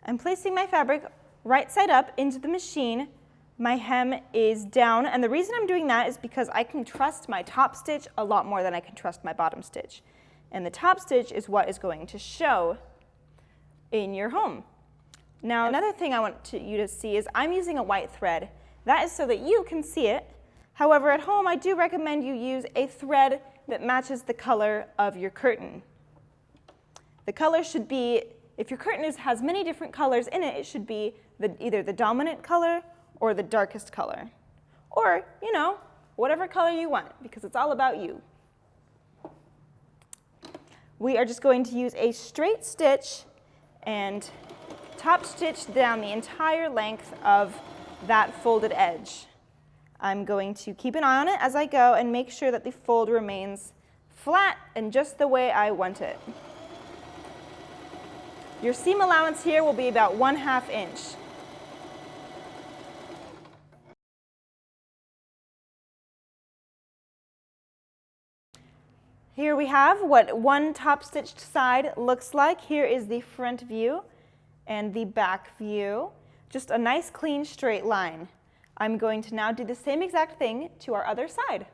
I'm placing my fabric right side up into the machine. My hem is down, and the reason I'm doing that is because I can trust my top stitch a lot more than I can trust my bottom stitch. And the top stitch is what is going to show in your home. Now, another thing I want you to see is I'm using a white thread. That is so that you can see it. However, at home, I do recommend you use a thread that matches the color of your curtain. The color should be, if your curtain has many different colors in it, it should be either the dominant color or the darkest color. Or, whatever color you want, because it's all about you. We are just going to use a straight stitch and top stitch down the entire length of that folded edge. I'm going to keep an eye on it as I go and make sure that the fold remains flat and just the way I want it. Your seam allowance here will be about 1/2 inch. Here we have what one top stitched side looks like. Here is the front view and the back view. Just a nice clean straight line. I'm going to now do the same exact thing to our other side.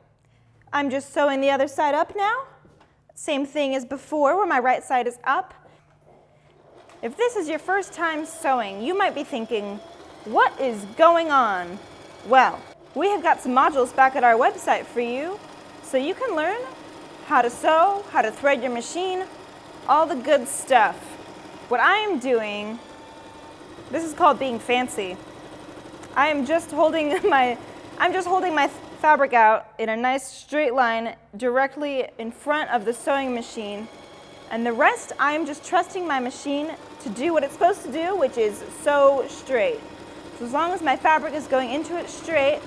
I'm just sewing the other side up now. Same thing as before where my right side is up. If this is your first time sewing, you might be thinking, what is going on? Well, we have got some modules back at our website for you so you can learn how to sew, how to thread your machine, all the good stuff. What I am doing, this is called being fancy. I'm just holding my fabric out in a nice straight line directly in front of the sewing machine. And the rest, I am just trusting my machine to do what it's supposed to do, which is sew straight. So as long as my fabric is going into it straight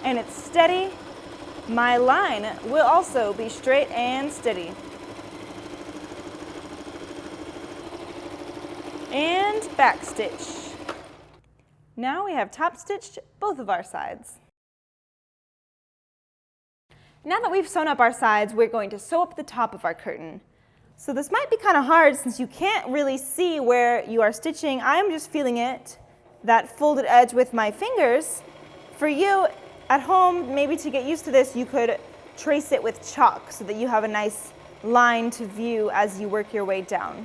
and it's steady, my line will also be straight and steady. And back stitch. Now we have top stitched both of our sides. Now that we've sewn up our sides, we're going to sew up the top of our curtain. So this might be kind of hard since you can't really see where you are stitching. I am just feeling it, that folded edge with my fingers. For you at home, maybe to get used to this, you could trace it with chalk so that you have a nice line to view as you work your way down.